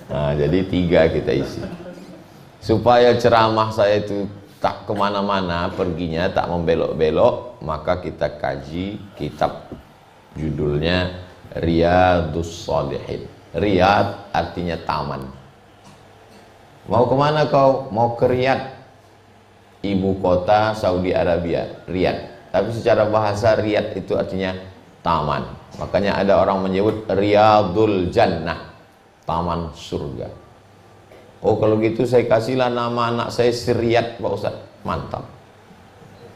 Nah, jadi 3 kita isi. Supaya ceramah saya itu tak kemana-mana perginya, tak membelok-belok, maka kita kaji kitab judulnya Riyadus Shalihin. Riyad artinya taman. Mau kemana kau? Mau ke Riyadh, ibu kota Saudi Arabia, Riyadh. Tapi secara bahasa Riyadh itu artinya taman. Makanya ada orang menyebut Riyadul Jannah, taman surga. Oh kalau gitu saya kasihlah nama anak saya Riyadh Pak Ustaz. Mantap.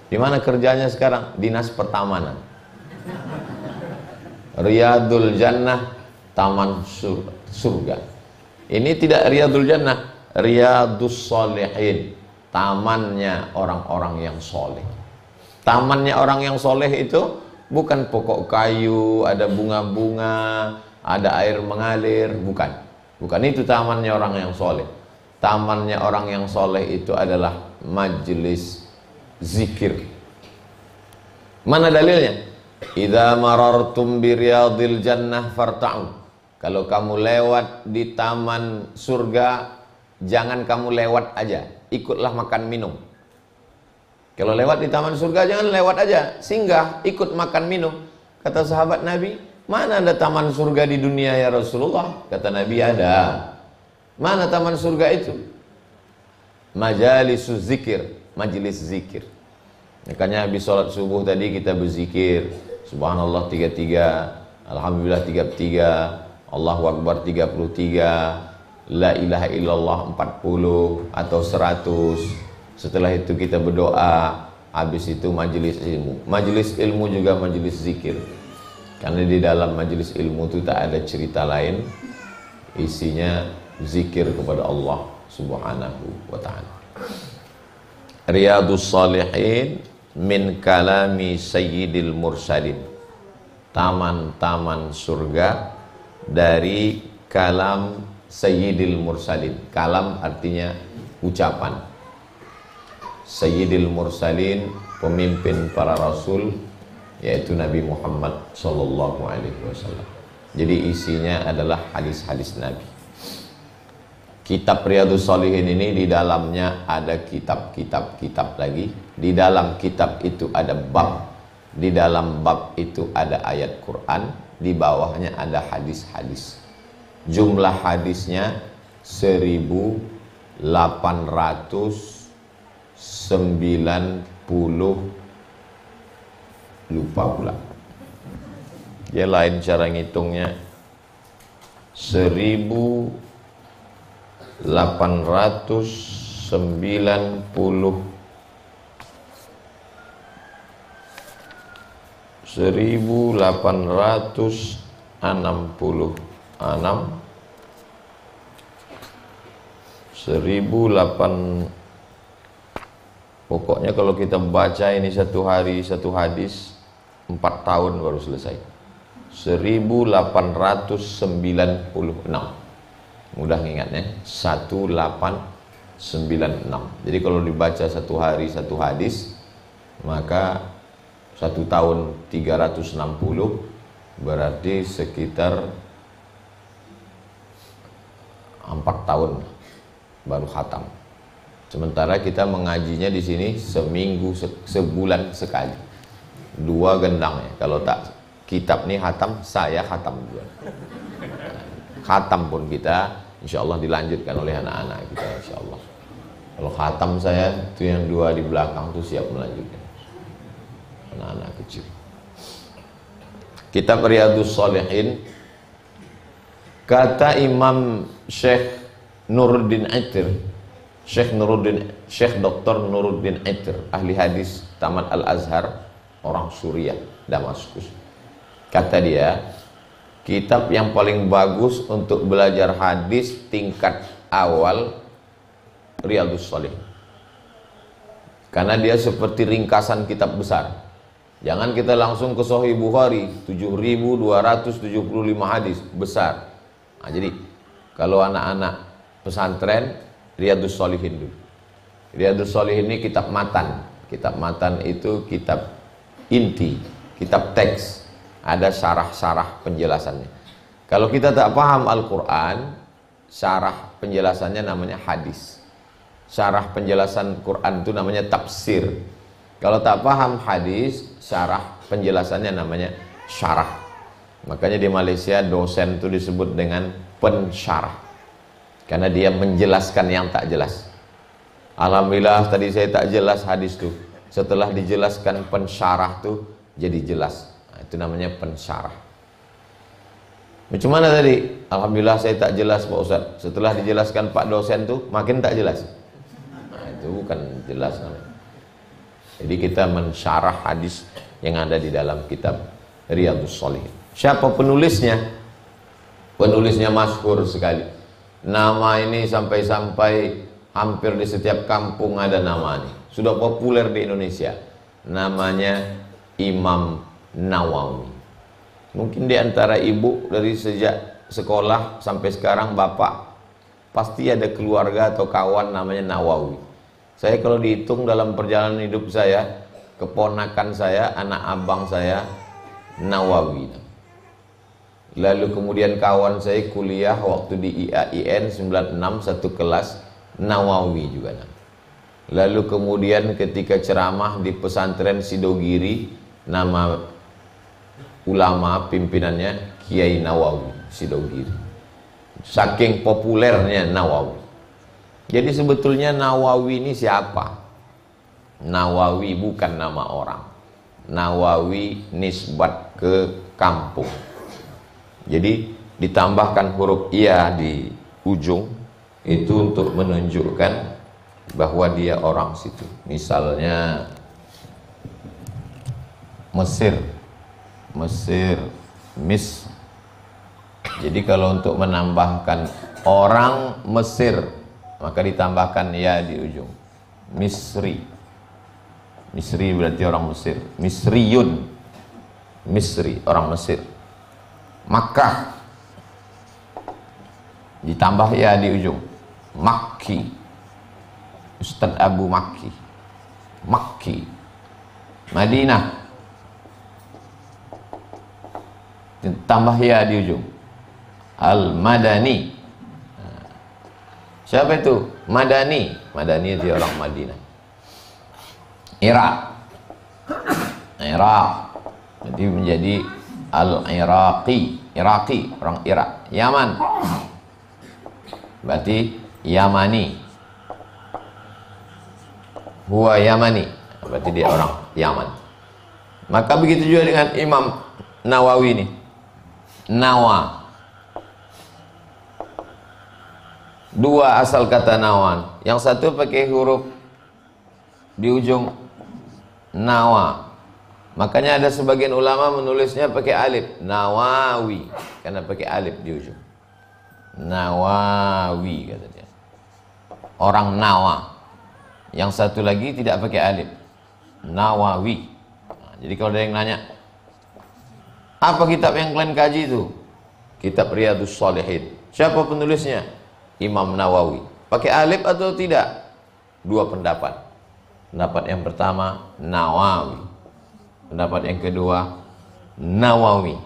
Di mana kerjanya sekarang? Dinas Pertamanan. Riyadul Jannah, taman surga. Ini tidak Riyadul Jannah, Riyadus Shalihin, tamannya orang-orang yang soleh. Tamannya orang yang soleh itu bukan pokok kayu, ada bunga-bunga, ada air mengalir, bukan. Bukan itu tamannya orang yang soleh. Tamannya orang yang soleh itu adalah majelis zikir. Mana dalilnya? Idza marartum bi riyadil jannah farta'u. Kalau kamu lewat di taman surga, jangan kamu lewat aja, ikutlah makan minum. Kalau lewat di taman surga jangan lewat aja, singgah, ikut makan minum. Kata sahabat Nabi, mana ada taman surga di dunia ya Rasulullah? Kata Nabi, ada. Mana taman surga itu? Majalisus zikir, majelis zikir. Makanya habis sholat subuh tadi kita berzikir, Subhanallah 33, Alhamdulillah 33, Allahu Akbar 33, La ilaha illallah 40 atau 100. Setelah itu kita berdoa. Habis itu majelis ilmu. Majelis ilmu juga majelis zikir. Karena di dalam majelis ilmu itu tak ada cerita lain, isinya zikir kepada Allah Subhanahu wa ta'ala. Riyadus Shalihin min kalami sayyidil mursalin, taman-taman surga dari kalam sayyidil mursalin. Kalam artinya ucapan. Sayyidil mursalin, pemimpin para rasul, yaitu Nabi Muhammad sallallahu alaihi wasallam. Jadi isinya adalah hadis-hadis Nabi. Kitab Riyadus Shalihin ini di dalamnya ada kitab lagi. Di dalam kitab itu ada bab. Di dalam bab itu ada ayat Quran. Di bawahnya ada hadis-hadis. Jumlah hadisnya 1890, lupa pula. Dia lain cara ngitungnya. 1890 pokoknya kalau kita baca ini satu hari satu hadis 4 tahun baru selesai. 1896. Mudah ingatnya, 1896. Jadi kalau dibaca satu hari satu hadis, maka 1 tahun 360, berarti sekitar 4 tahun baru khatam. Sementara kita mengajinya di sini seminggu, sebulan sekali. 2 gendang ya. Kalau tak kitab nih khatam, saya khatam juga. Khatam pun kita insya Allah dilanjutkan oleh anak-anak kita insya Allah. Kalau khatam saya itu yang 2 di belakang itu siap melanjutkan anak-anak kecil. Kitab Riyadus Shalihin, kata Imam Syekh Nuruddin Aitir, Syekh Dr. Nuruddin Aitir, ahli hadis Taman Al-Azhar, orang Suriah, Damaskus. Kata dia, kitab yang paling bagus untuk belajar hadis tingkat awal Riyadus Shalihin. Karena dia seperti ringkasan kitab besar. Jangan kita langsung ke Sahih Bukhari 7275 hadis besar. Nah, jadi kalau anak-anak pesantren, Riyadus Shalihin dulu. Riyadus Shalihin ini kitab matan. Kitab matan itu kitab inti, kitab teks. Ada syarah-syarah penjelasannya. Kalau kita tak paham Al-Quran, syarah penjelasannya namanya hadis. Syarah penjelasan Quran itu namanya tafsir. Kalau tak paham hadis, syarah penjelasannya namanya syarah. Makanya di Malaysia dosen itu disebut dengan pensyarah, karena dia menjelaskan yang tak jelas. Alhamdulillah tadi saya tak jelas hadis tuh, setelah dijelaskan pensyarah tuh jadi jelas. Nah, itu namanya pensyarah. Macam mana tadi? Alhamdulillah saya tak jelas Pak Ustaz. Setelah dijelaskan Pak dosen tuh makin tak jelas. Nah, itu bukan jelas namanya. Jadi kita mensyarah hadis yang ada di dalam kitab Riyadhus Shalihin. Siapa penulisnya? Penulisnya masyhur sekali. Nama ini sampai-sampai hampir di setiap kampung ada nama ini. Sudah populer di Indonesia. Namanya Imam Nawawi. Mungkin di antara ibu dari sejak sekolah sampai sekarang bapak pasti ada keluarga atau kawan namanya Nawawi. Saya kalau dihitung dalam perjalanan hidup saya, keponakan saya, anak abang saya Nawawi. Lalu kemudian kawan saya kuliah waktu di IAIN 96 satu kelas Nawawi juga. Lalu kemudian ketika ceramah di pesantren Sidogiri, nama ulama pimpinannya Kiai Nawawi Sidogiri. Saking populernya Nawawi. Jadi sebetulnya Nawawi ini siapa? Nawawi bukan nama orang. Nawawi nisbat ke kampung. Jadi ditambahkan huruf iya di ujung itu untuk menunjukkan bahwa dia orang situ. Misalnya Mesir, Mis. Jadi kalau untuk menambahkan orang Mesir, maka ditambahkan ya di ujung. Misri. Misri berarti orang Mesir. Misriyun, Misri, orang Mesir. Makkah, ditambah ya di ujung. Makki, Ustadz Abu Makki. Makki. Madinah, tambah ya di ujung. Al-Madani. Siapa itu? Madani. Madani itu orang Madinah. Irak. Irak. Jadi menjadi Al-Iraqi. Iraqi, orang Irak. Yaman. Berarti Yamani. Huwa Yamani. Berarti dia orang Yaman. Maka begitu juga dengan Imam Nawawi ini. Nawa. Dua asal kata nawan. Yang satu pakai huruf di ujung nawa. Makanya ada sebagian ulama menulisnya pakai alif. Nawawi. Karena pakai alif di ujung. Nawawi kata dia. Orang Nawa. Yang satu lagi tidak pakai alif. Nawawi. Nah, jadi kalau ada yang nanya, apa kitab yang kalian kaji itu? Kitab Riyadhus Shalihin. Siapa penulisnya? Imam Nawawi. Pakai alif atau tidak? Dua pendapat. Pendapat yang pertama Nawawi. Pendapat yang kedua Nawawi.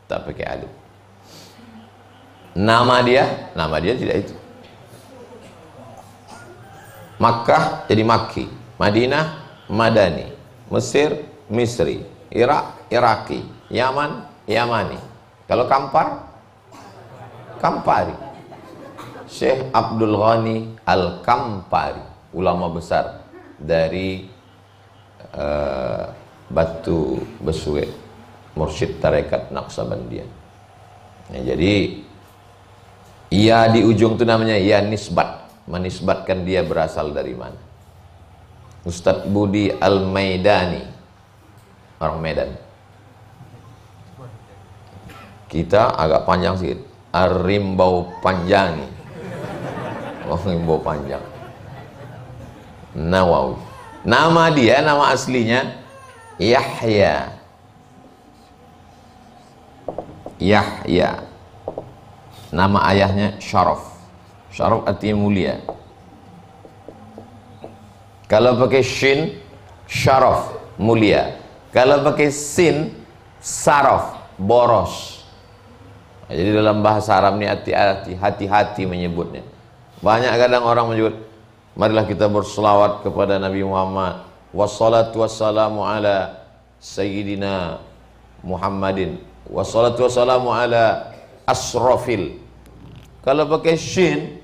Tak pakai alif. Nama dia tidak itu. Makkah jadi Makki, Madinah Madani, Mesir Misri, Irak Iraqi, Yaman Yamani. Kalau Kampar Kampari. Syekh Abdul Ghani Al-Kampari, ulama besar dari Batu Besue, mursyid tarekat Naqsabandiyah. Nah, jadi iya di ujung itu namanya iya nisbat, menisbatkan dia berasal dari mana. Ustadz Budi Al-Maidani, orang Medan. Kita agak panjang sedikit. Arimbau Panjangi. Oh, Rimbau panjang. Nawawi. Nama dia, nama aslinya Yahya. Yahya. Nama ayahnya Syaraf. Syaraf artinya mulia. Kalau pakai shin, Syaraf, mulia. Kalau pakai sin, Saraf, boros. Jadi dalam bahasa Arab ini hati-hati menyebutnya. Banyak kadang orang menyebut, marilah kita berselawat kepada Nabi Muhammad. Wassalatu wassalamu ala Sayyidina Muhammadin. Wassalatu wassalamu ala asrafil. Kalau pakai shin,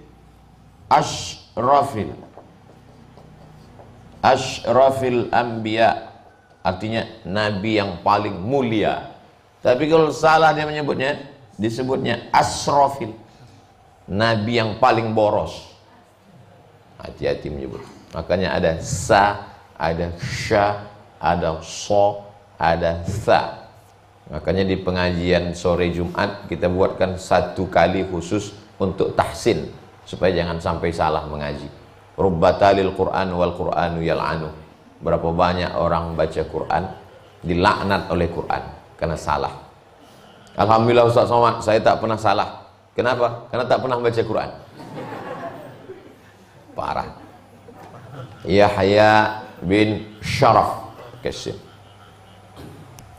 ashrafil. Ashrafil anbiya. Artinya Nabi yang paling mulia. Tapi kalau salah dia menyebutnya, disebutnya asrafil. Nabi yang paling boros. Hati-hati menyebut. Makanya ada sa, ada sya, ada so, ada tha. Makanya di pengajian sore Jumat kita buatkan satu kali khusus untuk tahsin supaya jangan sampai salah mengaji. Rubbatalil Quran wal Quranu yal'anu. Berapa banyak orang baca Quran dilaknat oleh Quran karena salah. Alhamdulillah Ustaz Somad, saya tak pernah salah. Kenapa? Karena tak pernah baca Quran. Parah. Yahya bin Syaraf Kasim.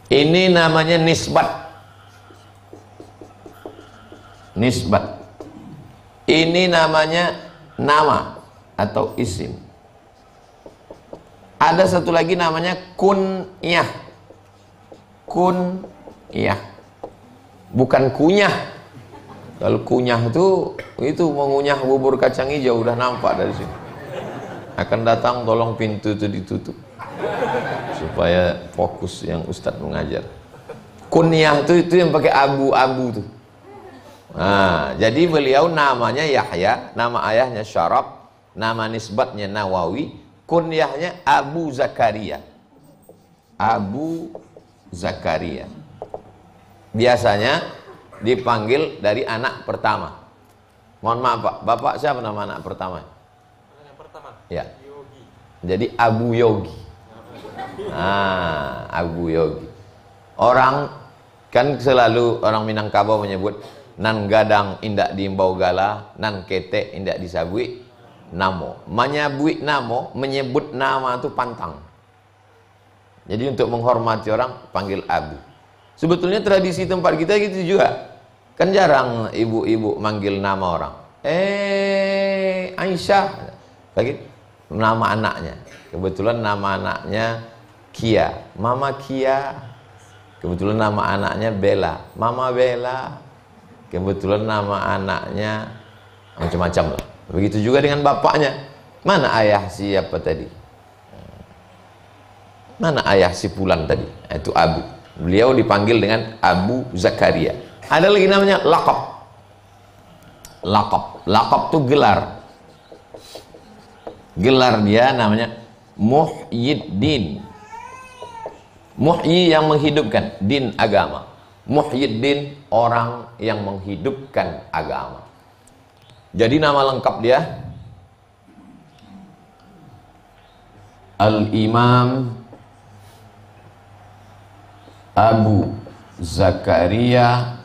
Ini namanya nisbat. Nisbat. Ini namanya nama atau isim. Ada satu lagi namanya kunyah. Kunyah. Bukan kunyah. Kalau kunyah itu mengunyah bubur kacang hijau udah nampak dari sini. Akan datang tolong pintu itu ditutup supaya fokus yang Ustadz mengajar. Kunyah itu yang pakai abu-abu tuh. Nah, jadi beliau namanya Yahya, nama ayahnya Syaraf, nama nisbatnya Nawawi. Kunyahnya Abu Zakaria. Abu Zakaria. Biasanya dipanggil dari anak pertama. Mohon maaf Pak, Bapak siapa nama anak pertama? Anak pertama? Ya. Yogi. Jadi Abu Yogi. Abu Yogi. Orang kan selalu orang Minangkabau menyebut nan gadang indak diimbau gala, nan ketek indak disabui namo. Menyebut namo, menyebut nama itu pantang. Jadi untuk menghormati orang panggil Abu. Sebetulnya tradisi tempat kita gitu juga. Kan jarang ibu-ibu manggil nama orang. Aisyah. Lagi nama anaknya. Kebetulan nama anaknya Kia. Mama Kia. Kebetulan nama anaknya Bella. Mama Bella. Kebetulan nama anaknya macam-macam lah. Begitu juga dengan bapaknya. Mana ayah siapa tadi? Mana ayah si Fulan tadi? Itu Abu. Beliau dipanggil dengan Abu Zakaria. Ada lagi namanya laqab. Laqab. Laqab itu gelar. Gelar dia namanya Muhyiddin. Muhyi yang menghidupkan, din agama. Muhyiddin orang yang menghidupkan agama. Jadi nama lengkap dia Al-Imam Abu Zakaria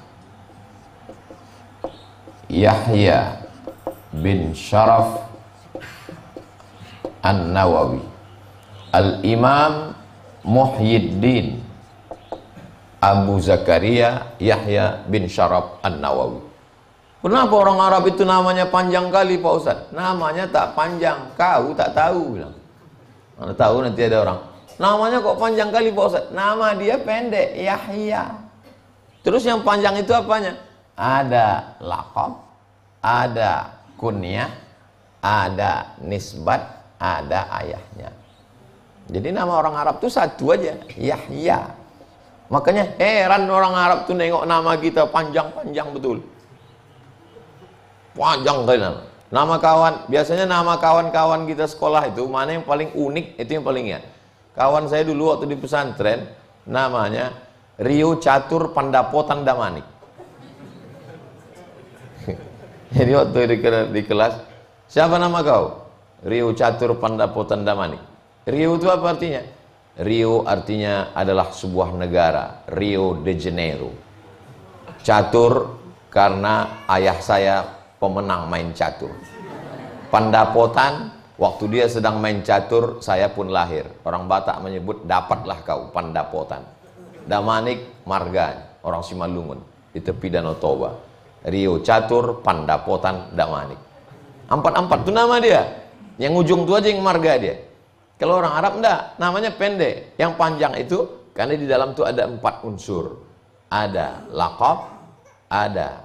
Yahya bin Syaraf An-Nawawi. Al-Imam Muhyiddin Abu Zakaria Yahya bin Syaraf An-Nawawi. Kenapa orang Arab itu namanya panjang kali Pak Ustadz? Namanya tak panjang, kau tak tahu bilang. Mana tahu nanti ada orang. Namanya kok panjang kali Pak Ustadz? Nama dia pendek, Yahya. Terus yang panjang itu apanya? Ada laqab, ada kunyah, ada nisbat, ada ayahnya. Jadi nama orang Arab itu satu aja, Yahya. Makanya heran orang Arab tuh nengok nama kita panjang-panjang betul. Panjang kali nama. Nama kawan, biasanya nama kawan-kawan kita sekolah itu mana yang paling unik, itu yang paling ingat. Kawan saya dulu waktu di pesantren namanya Rio Catur Pandapo Tandamanik. Jadi waktu di kelas, siapa nama kau? Rio Catur Pandapo Tandamanik. Rio itu apa artinya? Rio artinya adalah sebuah negara, Rio de Janeiro. Catur karena ayah saya pemenang main catur. Pandapotan, waktu dia sedang main catur, saya pun lahir. Orang Batak menyebut dapatlah kau Pandapotan. Damanik marga, orang Simalungun. di tepi Danau Toba. Rio Catur, Pandapotan, Damanik. 4 itu nama dia. Yang ujung itu aja yang marga dia. Kalau orang Arab enggak, namanya pendek. Yang panjang itu karena di dalam itu ada 4 unsur. Ada laqab, ada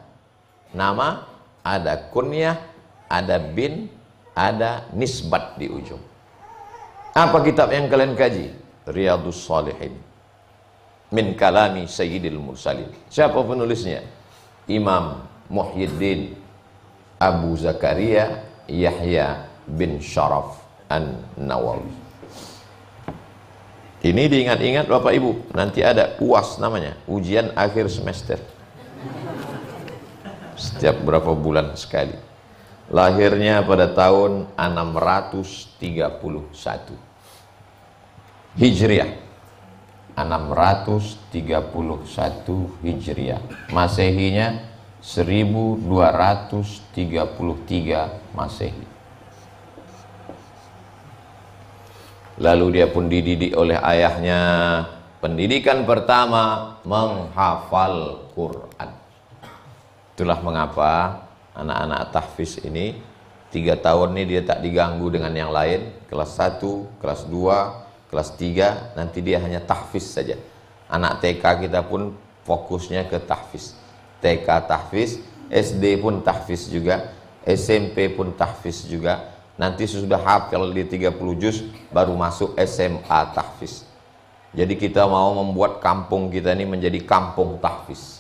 nama, ada kunyah, ada bin, ada nisbat di ujung. Apa kitab yang kalian kaji? Riyadhus Shalihin min kalami Sayyidil Mursalin. Siapa penulisnya? Imam Muhyiddin Abu Zakaria Yahya bin Sharaf An-Nawawi. Ini diingat-ingat Bapak Ibu, nanti ada UAS namanya, ujian akhir semester. Setiap berapa bulan sekali. Lahirnya pada tahun 631 Hijriah. 631 Hijriah. Masehinya 1233 Masehi. Lalu dia pun dididik oleh ayahnya. Pendidikan pertama menghafal Quran. Itulah mengapa anak-anak tahfiz ini 3 tahun ini dia tak diganggu dengan yang lain. Kelas 1, kelas 2, kelas 3 nanti dia hanya tahfiz saja. Anak TK kita pun fokusnya ke tahfiz. TK tahfiz, SD pun tahfiz juga, SMP pun tahfiz juga. Nanti sudah hafal di 30 juz baru masuk SMA tahfiz. Jadi kita mau membuat kampung kita ini menjadi kampung tahfiz.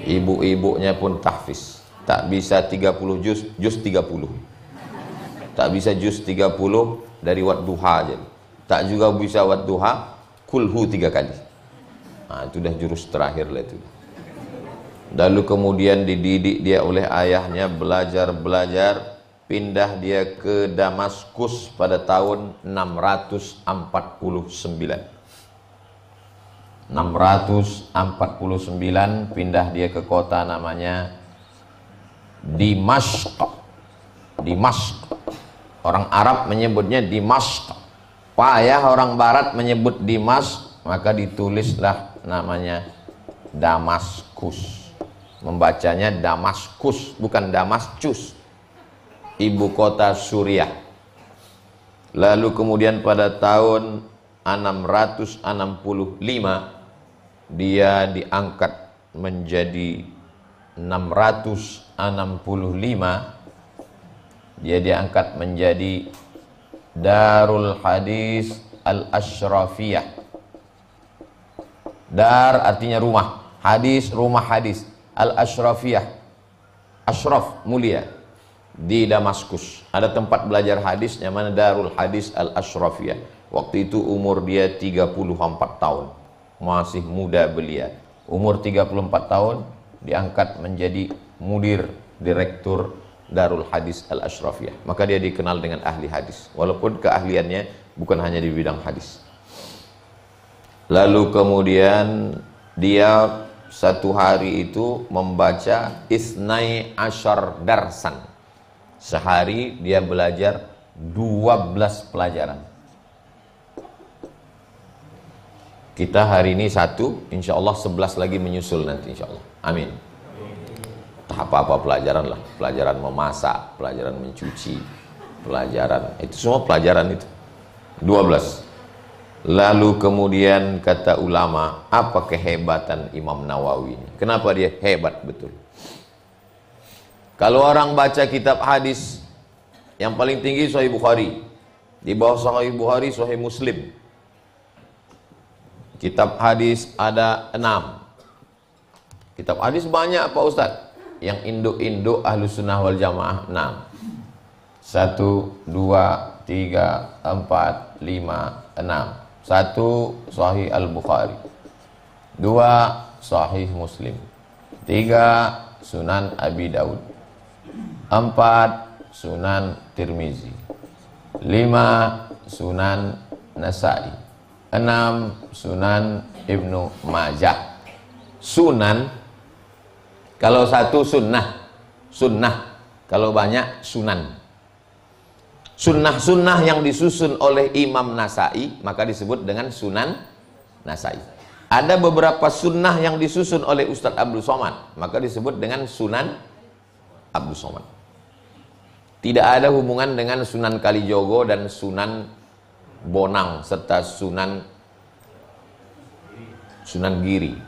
Ibu-ibunya pun tahfiz. Tak bisa 30 juz, juz 30. Tak bisa juz 30 dari Wadduha aja. Tak juga bisa Wadduha, kulhu 3 kali. Nah, itu dah jurus terakhir lah itu. Lalu kemudian dididik dia oleh ayahnya, belajar, pindah dia ke Damaskus pada tahun 649. 649 pindah dia ke kota namanya Dimashq. Dimashq. Orang Arab menyebutnya Dimashq. Payah orang Barat menyebut Dimashq, maka ditulislah namanya Damaskus. Membacanya Damaskus, bukan Damascus. Ibu kota Suriah. Lalu kemudian pada tahun 665 dia diangkat menjadi 665 dia diangkat menjadi Darul Hadis Al-Ashrafiyah. Dar artinya rumah, hadis rumah hadis, Al-Ashrafiyah, Ashraf mulia. Di Damaskus ada tempat belajar hadis namanya Darul Hadis Al-Ashrafiyah. Waktu itu umur dia 34 tahun, masih muda belia. Umur 34 tahun diangkat menjadi mudir, direktur Darul Hadis Al-Ashrafiyah. Maka dia dikenal dengan ahli hadis, walaupun keahliannya bukan hanya di bidang hadis. Lalu kemudian dia satu hari itu membaca Isnai Ashar Darsan. Sehari dia belajar 12 pelajaran. Kita hari ini 1, insya Allah 11 lagi menyusul nanti insya Allah. Amin. Apa-apa pelajaran lah, pelajaran memasak, pelajaran mencuci, pelajaran itu semua pelajaran itu 12. Lalu kemudian kata ulama, apa kehebatan Imam Nawawi ini? Kenapa dia hebat betul? Kalau orang baca kitab hadis, yang paling tinggi Sahih Bukhari, di bawah Sahih Bukhari Sahih Muslim. Kitab hadis ada 6. Kitab hadis banyak Pak Ustadz. Yang induk-induk Ahlus Sunnah wal Jamaah 6. 1, 2, 3, 4, 5, 6. 1 Sahih Al-Bukhari, 2 Sahih Muslim, 3 Sunan Abi Daud, 4 Sunan Tirmizi, 5 Sunan Nasai, 6 Sunan Ibnu Majah. Sunan kalau satu sunnah, kalau banyak sunan. Sunnah-sunnah yang disusun oleh Imam Nasai maka disebut dengan Sunan Nasai. Ada beberapa sunnah yang disusun oleh Ustadz Abdul Somad, maka disebut dengan Sunan Abdul Somad. Tidak ada hubungan dengan Sunan Kalijogo dan Sunan Bonang serta Sunan Giri.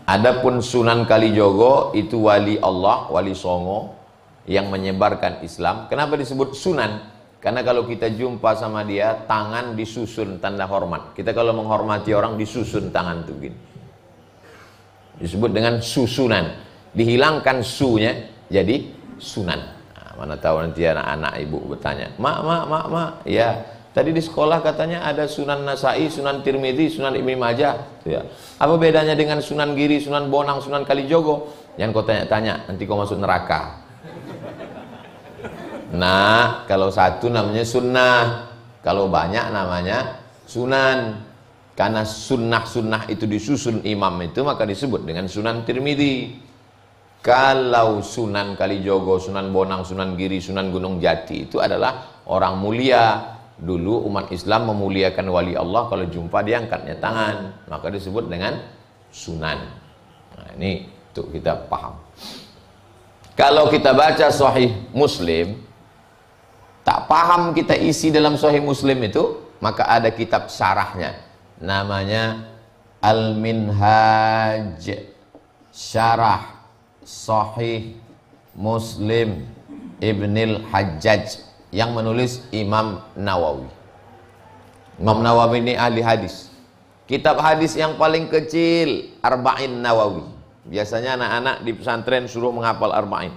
Adapun Sunan Kalijogo itu wali Allah, wali Songo yang menyebarkan Islam. Kenapa disebut Sunan? Karena kalau kita jumpa sama dia, tangan disusun tanda hormat. Kita kalau menghormati orang disusun tangan tuh gini. Disebut dengan susunan. Dihilangkan sunya jadi sunan. Nah, mana tahu nanti anak-anak ibu bertanya, mak, ya tadi di sekolah katanya ada Sunan Nasai, Sunan Tirmidzi, Sunan Ibnu Majah. Ya. Apa bedanya dengan Sunan Giri, Sunan Bonang, Sunan Kalijogo? Jangan kau tanya-tanya, nanti kau masuk neraka. Nah, kalau satu namanya sunnah, kalau banyak namanya sunan. Karena sunnah-sunnah itu disusun imam itu, maka disebut dengan Sunan Tirmidzi. Kalau Sunan Kalijogo, Sunan Bonang, Sunan Giri, Sunan Gunung Jati itu adalah orang mulia. Dulu umat Islam memuliakan wali Allah, kalau jumpa dia angkatnya tangan, maka disebut dengan sunan. Nah, ini untuk kita paham. Kalau kita baca Sahih Muslim, tak paham kita isi dalam Sahih Muslim itu, maka ada kitab syarahnya, namanya Al-Minhaj Syarah Sahih Muslim Ibnil Hajjaj, yang menulis Imam Nawawi. Imam Nawawi ini ahli hadis. Kitab hadis yang paling kecil Arba'in Nawawi. Biasanya anak-anak di pesantren suruh menghafal Arba'in.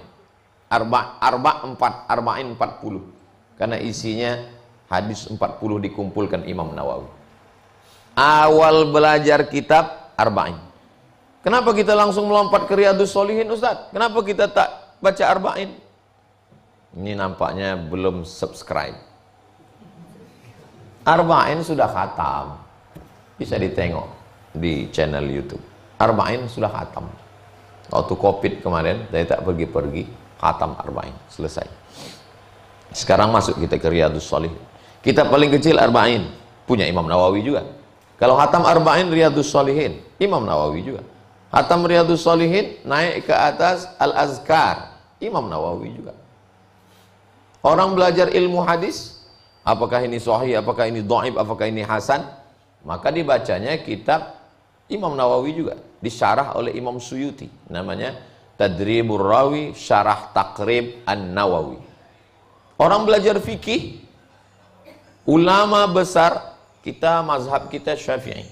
Arba'in 40. Karena isinya hadis 40 dikumpulkan Imam Nawawi. Awal belajar kitab Arba'in. Kenapa kita langsung melompat ke Riyadhus Shalihin, Ustaz? Kenapa kita tak baca Arba'in? Ini nampaknya belum subscribe. Arba'in sudah khatam. Bisa ditengok di channel YouTube. Arba'in sudah khatam. Waktu Covid kemarin, saya tak pergi-pergi, khatam Arba'in, selesai. Sekarang masuk kita ke Riyadhus Shalihin. Kitab paling kecil Arba'in, punya Imam Nawawi juga. Kalau khatam Arba'in, Riyadhus Shalihin, Imam Nawawi juga. Khatam Riyadhus Shalihin, naik ke atas Al-Azkar, Imam Nawawi juga. Orang belajar ilmu hadis, apakah ini sahih, apakah ini dhaif, apakah ini hasan, maka dibacanya kitab Imam Nawawi juga, disyarah oleh Imam Suyuti, namanya Tadribur Rawi Syarah Taqrib An-Nawawi. Orang belajar fikih, ulama besar kita, mazhab kita Syafi'i.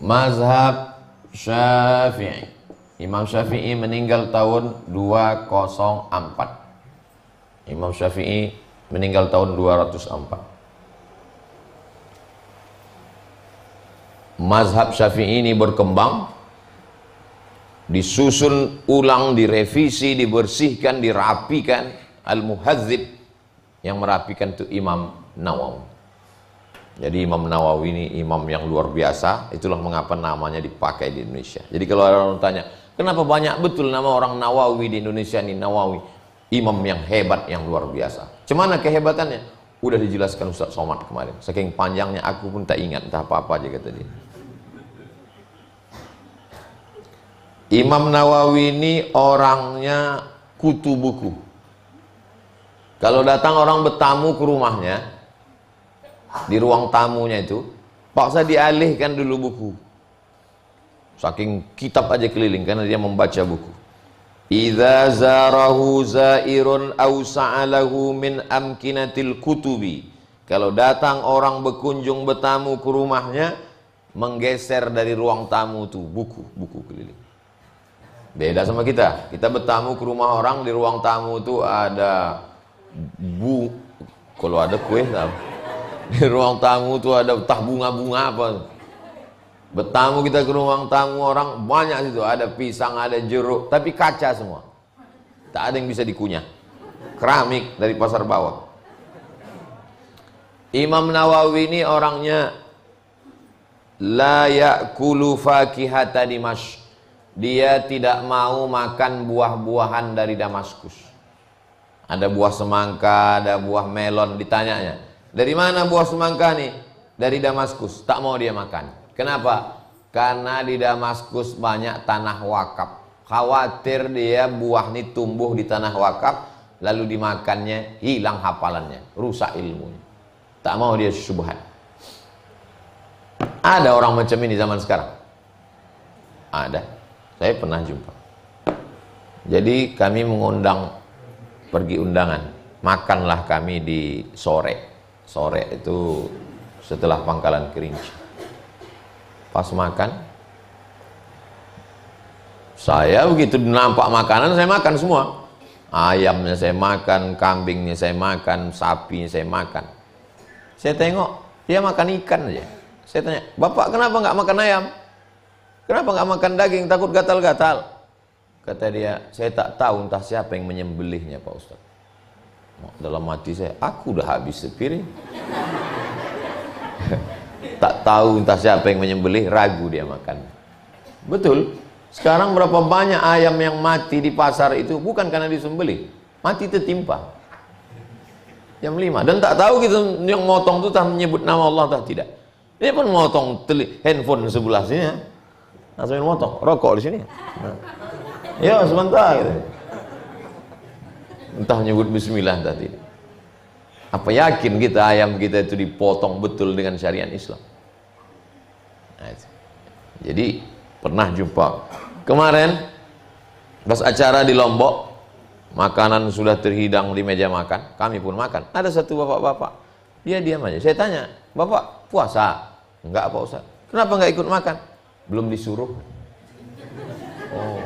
Mazhab Syafi'i. Imam Syafi'i meninggal tahun 204. Imam Syafi'i meninggal tahun 204. Mazhab Syafi'i ini berkembang, disusun ulang, direvisi, dibersihkan, dirapikan. Al-Muhadzib yang merapikan itu Imam Nawawi. Jadi Imam Nawawi ini imam yang luar biasa. Itulah mengapa namanya dipakai di Indonesia. Jadi kalau orang tanya, kenapa banyak betul nama orang Nawawi di Indonesia ini? Nawawi, imam yang hebat, yang luar biasa. Cemana kehebatannya? Udah dijelaskan Ustaz Somad kemarin. Saking panjangnya aku pun tak ingat entah apa-apa aja kata dia. Imam Nawawi ini orangnya kutu buku. Kalau datang orang bertamu ke rumahnya, di ruang tamunya itu, paksa dialihkan dulu buku. Saking kitab aja keliling, karena dia membaca buku. Idza zarahu zairun aw sa'alahu min amkinatil kutubi. Kalau datang orang berkunjung bertamu ke rumahnya, menggeser dari ruang tamu itu buku keliling. Beda sama kita. Kita bertamu ke rumah orang, di ruang tamu itu ada kalau ada kue tahu. Di ruang tamu itu ada entah bunga-bunga apa. Bertamu kita ke ruang tamu orang, banyak situ, ada pisang, ada jeruk, tapi kaca semua. Tak ada yang bisa dikunyah. Keramik dari pasar bawah. Imam Nawawi ini orangnya la ya'kulu fakihata Dimash. Dia tidak mau makan buah-buahan dari Damaskus. Ada buah semangka, ada buah melon, ditanyanya, dari mana buah semangka nih? dari Damaskus, tak mau dia makan. Kenapa? Karena di Damaskus banyak tanah wakaf. Khawatir dia buah ini tumbuh di tanah wakaf, lalu dimakannya hilang hafalannya, rusak ilmunya. Tak mau dia syubhat. Ada orang macam ini zaman sekarang? Ada. Saya pernah jumpa. Jadi kami mengundang, pergi undangan, makanlah kami di sore. Sore itu setelah Pangkalan Kerinci. Pas makan, saya begitu nampak makanan, saya makan semua. Ayamnya saya makan, kambingnya saya makan, sapinya saya makan. Saya tengok, dia makan ikan aja. Saya tanya, Bapak kenapa nggak makan ayam? Kenapa nggak makan daging, takut gatal-gatal? Kata dia, saya tak tahu entah siapa yang menyembelihnya Pak Ustaz. Dalam hati saya, aku udah habis sepiring. Tak tahu entah siapa yang menyembelih, ragu dia makan. Betul. Sekarang berapa banyak ayam yang mati di pasar itu bukan karena disembelih, mati tertimpa. Jam 5. Dan tak tahu gitu yang motong itu tak menyebut nama Allah tak tidak. Dia pun motong handphone sebelah sini. Langsung motong rokok di sini. Ya sebentar gitu. Entah menyebut bismillah tadi. Apa yakin kita ayam kita itu dipotong betul dengan syariat Islam? Nah, jadi pernah jumpa kemarin pas acara di Lombok, makanan sudah terhidang di meja makan, kami pun makan. Ada satu bapak-bapak, dia diam aja. Saya tanya, Bapak puasa? Enggak Pak Ustaz. Kenapa enggak ikut makan? Belum disuruh. Oh.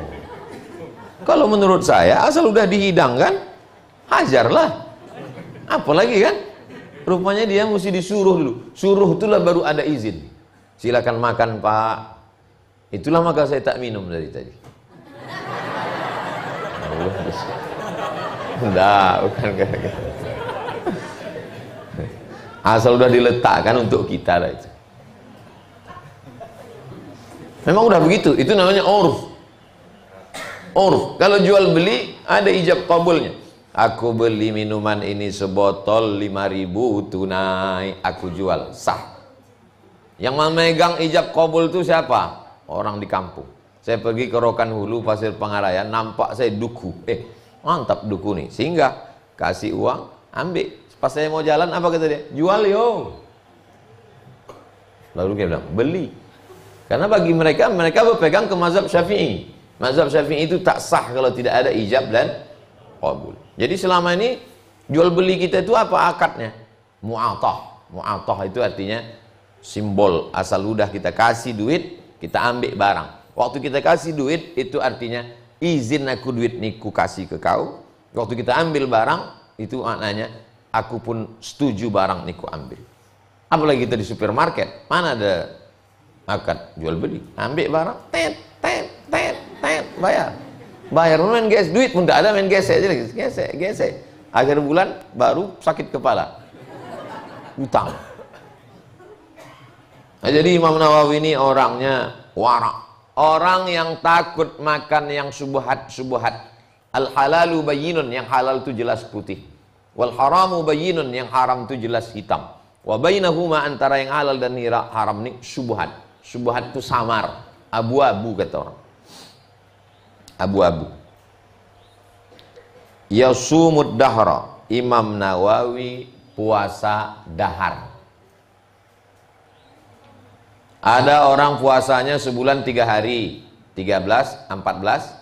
Kalau menurut saya asal udah dihidangkan, hajarlah. Apalagi kan? Rupanya dia mesti disuruh dulu. Suruh itulah baru ada izin. Silakan makan Pak. Itulah maka saya tak minum dari tadi. Enggak, bukan gara-gara. Asal udah diletakkan untuk kita lah itu. Memang udah begitu. Itu namanya urf. Urf. Kalau jual beli ada ijab qabulnya. Aku beli minuman ini sebotol 5.000 tunai, aku jual, sah. Yang memegang ijab qabul itu siapa? Orang di kampung. Saya pergi ke Rokan Hulu, Pasir Pangarayan, nampak saya duku. Mantap duku nih. Sehingga kasih uang, ambil. Pas saya mau jalan, apa kata dia? Jual yo. Lalu dia bilang, beli. Karena bagi mereka, mereka berpegang ke mazhab Syafi'i. Mazhab Syafi'i itu tak sah kalau tidak ada ijab dan qabul. Jadi selama ini jual beli kita itu apa akadnya? Mu'atah. Mu'atah itu artinya simbol asal udah kita kasih duit, kita ambil barang. Waktu kita kasih duit itu artinya izin aku duit nih ku kasih ke kau. Waktu kita ambil barang itu maknanya aku pun setuju barang nih ku ambil. Apalagi kita di supermarket, mana ada akad jual beli? Ambil barang, tet, bayar. Bayar main ges, duit pun tak ada, main gesek aja lagi, gesek. Akhir bulan baru sakit kepala, utang. Nah, jadi Imam Nawawi ini orangnya warak, orang yang takut makan yang syubhat. Al halalu bayyinun, yang halal itu jelas putih. Wal haramu bayyinun, yang haram itu jelas hitam. Wa bainahuma, antara yang halal dan haram ini syubhat. Syubhat itu samar, abu-abu kata orang. Abu-abu. Yasumud dahra, Imam Nawawi puasa dahar. Ada orang puasanya sebulan 3 hari, 13, 14,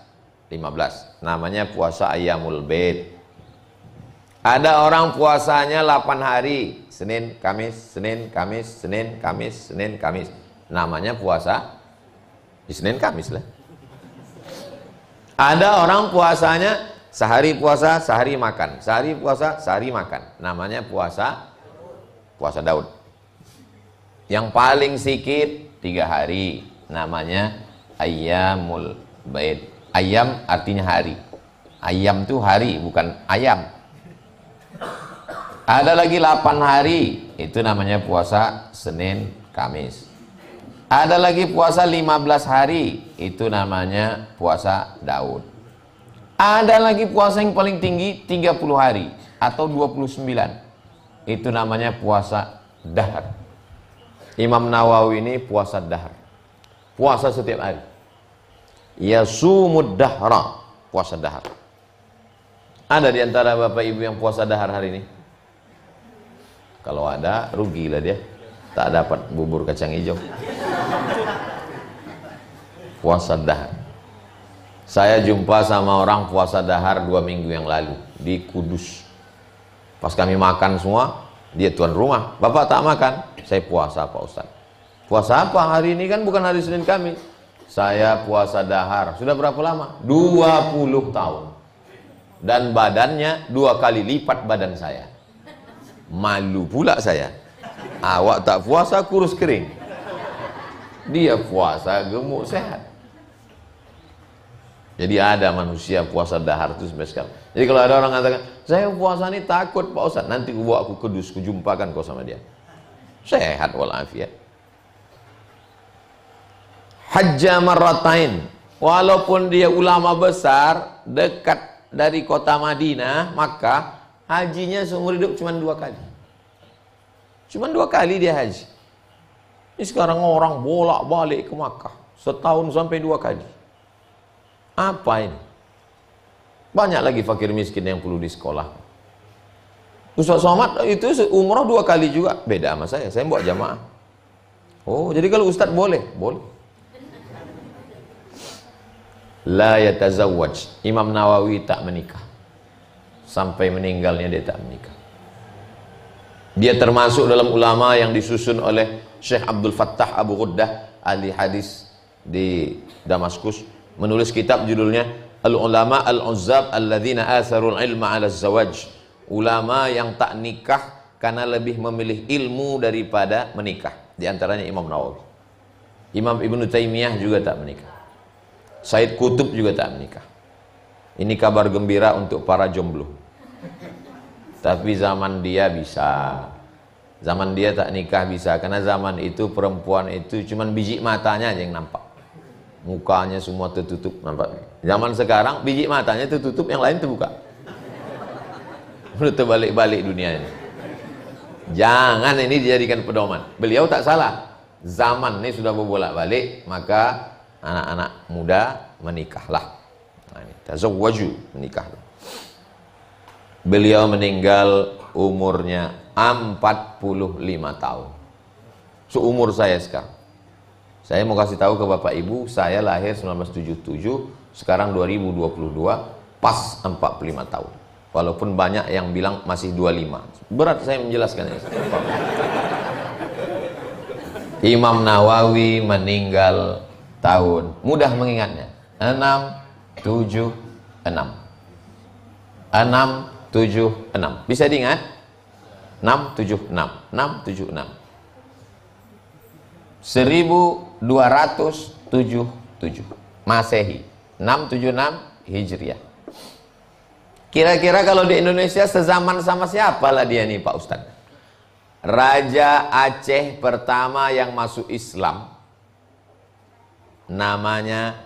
15. Namanya puasa Ayyamul Bid. Ada orang puasanya 8 hari, Senin, Kamis, Senin, Kamis, Senin, Kamis, Senin, Kamis. Namanya puasa Senin, Kamis lah. Ada orang puasanya sehari puasa, sehari makan. Sehari puasa, sehari makan. Namanya puasa Daud. Yang paling sedikit 3 hari. Namanya Ayyamul Bid. Ayyam artinya hari. Ayyam itu hari, bukan ayam. Ada lagi 8 hari. Itu namanya puasa Senin, Kamis. Ada lagi puasa 15 hari. Itu namanya puasa Daud. Ada lagi puasa yang paling tinggi 30 hari atau 29. Itu namanya puasa dahar. Imam Nawawi ini puasa dahar. Puasa setiap hari. Yasumud dahra, puasa dahar. Ada di antara Bapak Ibu yang puasa dahar hari ini? Kalau ada, rugilah dia. Tak dapat bubur kacang hijau. Puasa dahar. Saya jumpa sama orang puasa dahar 2 minggu yang lalu di Kudus. Pas kami makan semua, dia tuan rumah. Bapak tak makan? Saya puasa Pak Ustaz. Puasa apa? Hari ini kan bukan hari Senin kami. Saya puasa dahar. Sudah berapa lama? 20 tahun. Dan badannya 2 kali lipat badan saya. Malu pula saya. Awak tak puasa kurus kering. Dia puasa gemuk sehat. Jadi ada manusia puasa dahar itu sampai sekarang. Jadi kalau ada orang mengatakan, saya puasa ini takut Pak Ustaz, nanti bawa aku ke Kudus, kujumpakan kau sama dia. Sehat walafiat. Hajja marratain. Walaupun dia ulama besar, dekat dari kota Madinah, maka hajinya seumur hidup cuma 2 kali. Cuma 2 kali dia haji. Ini sekarang orang bolak-balik ke Makkah, setahun sampai 2 kali. Apa ini? Banyak lagi fakir miskin yang perlu di sekolah. Ustaz Somad itu umroh 2 kali juga. Beda sama saya buat jamaah. Oh, jadi kalau Ustaz boleh? Boleh. La yatazawwaj. Imam Nawawi tak menikah. Sampai meninggalnya dia tak menikah. Dia termasuk dalam ulama yang disusun oleh Syekh Abdul Fattah Abu Ghuddah, ahli hadis di Damaskus, menulis kitab judulnya Al-Ulama Al-Uzzab Alladzina Atharul Ilma Ala Zawaj. Ulama yang tak nikah karena lebih memilih ilmu daripada menikah. Di antaranya Imam Nawawi. Imam Ibnu Taimiyah juga tak menikah. Said Qutb juga tak menikah. Ini kabar gembira untuk para jomblo. Tapi zaman dia bisa. Zaman dia tak nikah bisa. Karena zaman itu perempuan itu cuman biji matanya aja yang nampak. Mukanya semua tertutup, nampak. Zaman sekarang biji matanya tertutup, yang lain terbuka. Udah terbalik-balik dunia ini. Jangan ini dijadikan pedoman. Beliau tak salah. Zaman ini sudah berbolak-balik, maka anak-anak muda menikahlah. Nah, ini tazawwaju, menikahlah. Beliau meninggal umurnya 45 tahun. Seumur saya sekarang. Saya mau kasih tahu ke Bapak Ibu, saya lahir 1977, sekarang 2022, pas 45 tahun. Walaupun banyak yang bilang masih 25. Berat saya menjelaskannya. Imam Nawawi meninggal tahun, mudah mengingatnya, 676. 676. Bisa diingat? 676. 676. 1277 Masehi, 676 Hijriah. Kira-kira kalau di Indonesia sezaman sama siapa lah dia nih Pak Ustadz? Raja Aceh pertama yang masuk Islam namanya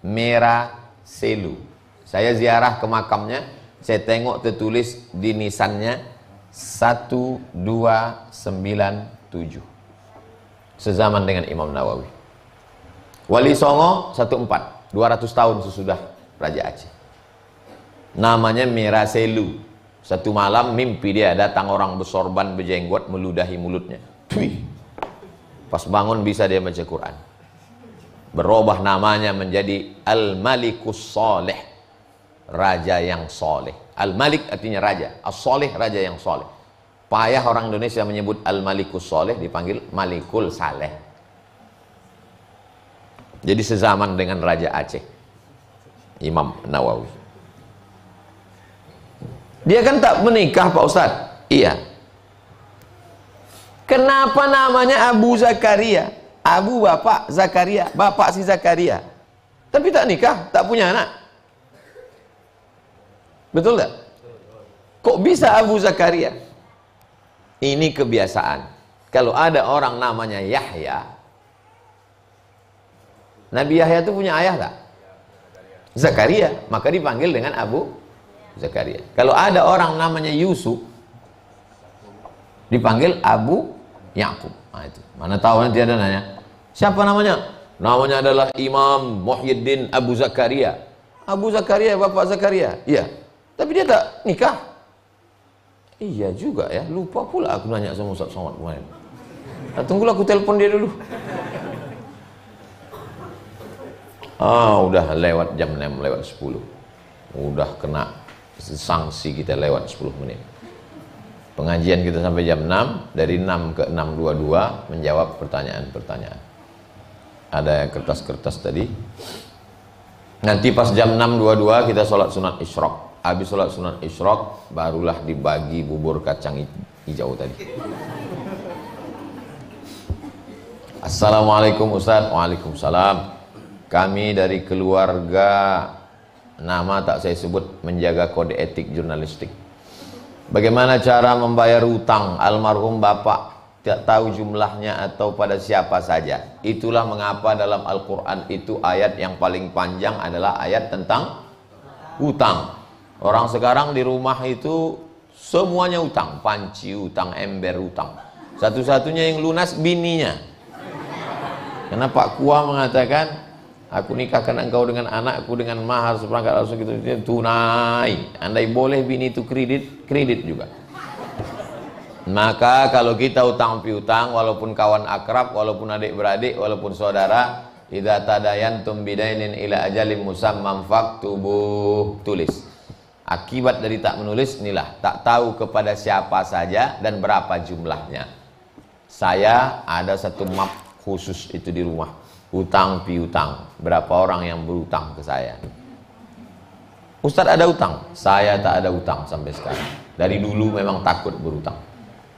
Merah Selu. Saya ziarah ke makamnya, saya tengok tertulis di nisannya 1297. Sezaman dengan Imam Nawawi. Wali Songo 14, 200 tahun sesudah Raja Aceh. Namanya Merah Selu. Satu malam mimpi dia datang orang bersorban berjenggot meludahi mulutnya. Tuih. Pas bangun bisa dia baca Quran. Berubah namanya menjadi Al-Malikus Soleh, raja yang soleh. Al-Malik artinya raja, As-Soleh raja yang soleh. Payah orang Indonesia menyebut Al-Malikus Soleh, dipanggil Malikul Saleh. Jadi sezaman dengan Raja Aceh, Imam Nawawi. Dia kan tak menikah Pak Ustadz. Iya. Kenapa namanya Abu Zakaria? Abu bapak Zakaria, bapak si Zakaria. Tapi tak nikah, tak punya anak. Betul tak? Kok bisa Abu Zakaria? Ini kebiasaan. Kalau ada orang namanya Yahya, Nabi Yahya itu punya ayah tak? Zakaria, maka dipanggil dengan Abu Zakaria. Kalau ada orang namanya Yusuf, dipanggil Abu Yakub. Nah, itu. Mana tahu nanti ada nanya. Siapa namanya? Namanya adalah Imam Muhyiddin Abu Zakaria. Abu Zakaria, Bapak Zakaria. Iya. Tapi dia tak nikah. Iya juga ya. Lupa pula aku nanya sama Ustaz Somad kemarin. Nah, tunggulah aku telepon dia dulu. Udah lewat jam 6, lewat 10. Udah kena sanksi kita lewat 10 menit. Pengajian kita sampai jam 6, dari 6 ke 6.22 menjawab pertanyaan-pertanyaan. Ada kertas-kertas tadi. Nanti pas jam 6.22 kita sholat sunat isyraq. Habis sholat sunat isyraq barulah dibagi bubur kacang hijau tadi. Assalamualaikum Ustaz. Waalaikumsalam. Kami dari keluarga, nama tak saya sebut, menjaga kode etik jurnalistik. Bagaimana cara membayar hutang almarhum bapak? Tidak tahu jumlahnya atau pada siapa saja. Itulah mengapa dalam Al-Quran itu ayat yang paling panjang adalah ayat tentang hutang. Orang sekarang di rumah itu semuanya hutang. Panci hutang, ember hutang. Satu-satunya yang lunas bininya. Karena Pak Kua mengatakan, aku nikahkan engkau dengan anakku dengan mahar seperangkat langsung gitu, tunai. Andai boleh bini itu kredit juga. Maka kalau kita hutang piutang, walaupun kawan akrab, walaupun adik beradik, walaupun saudara, idza tadayantum bidainin ila ajalin musamman faktubuh, tulis. Akibat dari tak menulis inilah, tak tahu kepada siapa saja dan berapa jumlahnya. Saya ada satu map khusus itu di rumah, hutang piutang, berapa orang yang berutang ke saya. Ustadz ada utang? Saya tak ada utang sampai sekarang. Dari dulu memang takut berutang.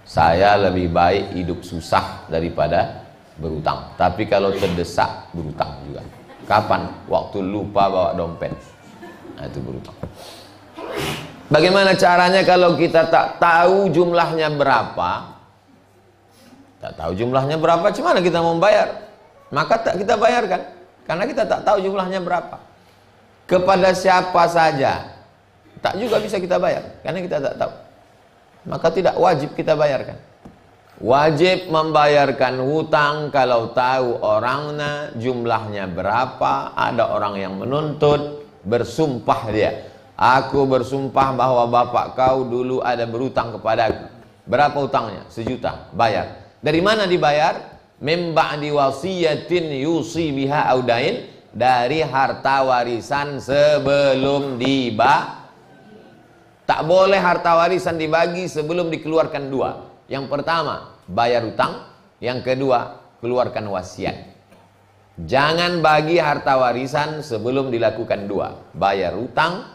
Saya lebih baik hidup susah daripada berutang. Tapi kalau terdesak, berutang juga. Kapan? Waktu lupa bawa dompet. Nah, itu berutang. Bagaimana caranya kalau kita tak tahu jumlahnya berapa? Tak tahu jumlahnya berapa, gimana kita mau bayar? Maka tak kita bayarkan. Karena kita tak tahu jumlahnya berapa. Kepada siapa saja, tak juga bisa kita bayar. Karena kita tak tahu. Maka tidak wajib kita bayarkan. Wajib membayarkan hutang kalau tahu orangnya, jumlahnya berapa, ada orang yang menuntut, bersumpah dia. Aku bersumpah bahwa bapak kau dulu ada berutang kepadaku. Berapa hutangnya? 1 juta. Bayar. Dari mana dibayar? Mim ba'di wasiyatin yusi biha audain, dari harta warisan sebelum dibagi. Tak boleh harta warisan dibagi sebelum dikeluarkan 2. Yang pertama, bayar hutang. Yang kedua, keluarkan wasiat. Jangan bagi harta warisan sebelum dilakukan 2. Bayar hutang,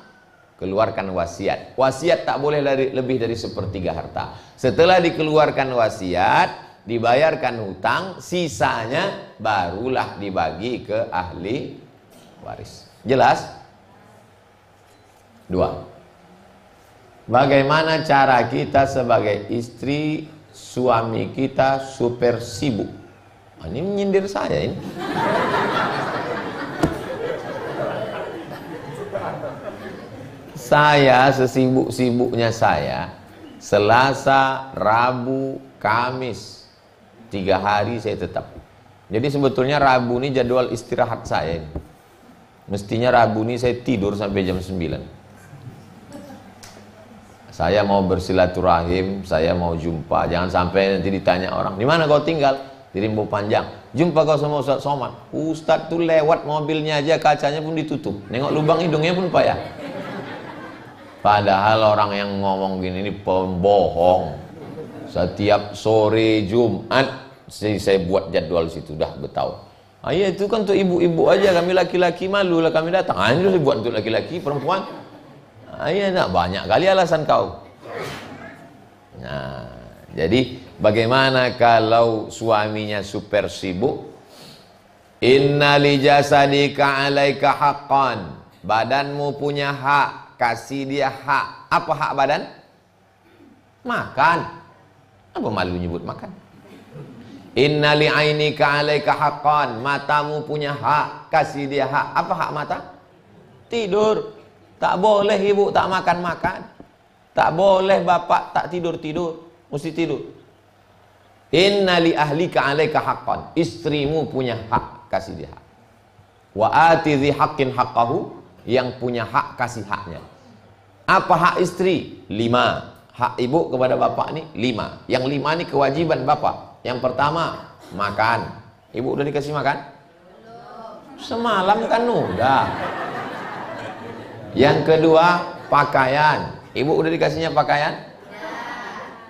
keluarkan wasiat. Wasiat tak boleh lebih dari 1/3 harta. Setelah dikeluarkan wasiat, dibayarkan hutang, sisanya barulah dibagi ke ahli waris. Jelas? 2. Bagaimana cara kita sebagai istri, suami kita super sibuk? Ini menyindir saya ini. Saya sesibuk-sibuknya saya, Selasa, Rabu, Kamis, 3 hari saya tetap. Jadi sebetulnya Rabu ini jadwal istirahat saya ini. Mestinya Rabu ini saya tidur sampai jam 9. Saya mau bersilaturahim, saya mau jumpa. Jangan sampai nanti ditanya orang, di mana kau tinggal? Di Rimbo Panjang. Jumpa kau sama Ustaz Somad. Ustaz tuh lewat mobilnya aja, kacanya pun ditutup. Nengok lubang hidungnya pun payah. Padahal orang yang ngomong gini ini pembohong. Setiap sore Jumat saya buat jadwal situ, dah bertahun. Iya itu kan untuk ibu-ibu aja, kami laki-laki malu lah kami datang. Ini udah dibuat untuk laki-laki, perempuan. Iya, nak banyak kali alasan kau. Nah, jadi bagaimana kalau suaminya super sibuk? Inna li jasadika 'alaika haqqan. Badanmu punya hak, kasih dia hak. Apa hak badan? Makan. Apa malu nyebut makan? Inna li 'ainika 'alaika haqqan. Matamu punya hak, kasih dia hak. Apa hak mata? Tidur. Tak boleh ibu tak makan-makan. Tak boleh bapak tak tidur-tidur. Mesti tidur. Inna li ahlika 'alaika haqqan. Istrimu punya hak, kasih dia hak. Wa ati dzi haqqin haqqahu, yang punya hak kasih haknya. Apa hak istri? 5. Hak ibu kepada bapak nih 5. Yang 5 nih kewajiban bapak. Yang pertama, makan. Ibu udah dikasih makan? Semalam kan udah. Yang kedua, pakaian. Ibu udah dikasihnya pakaian?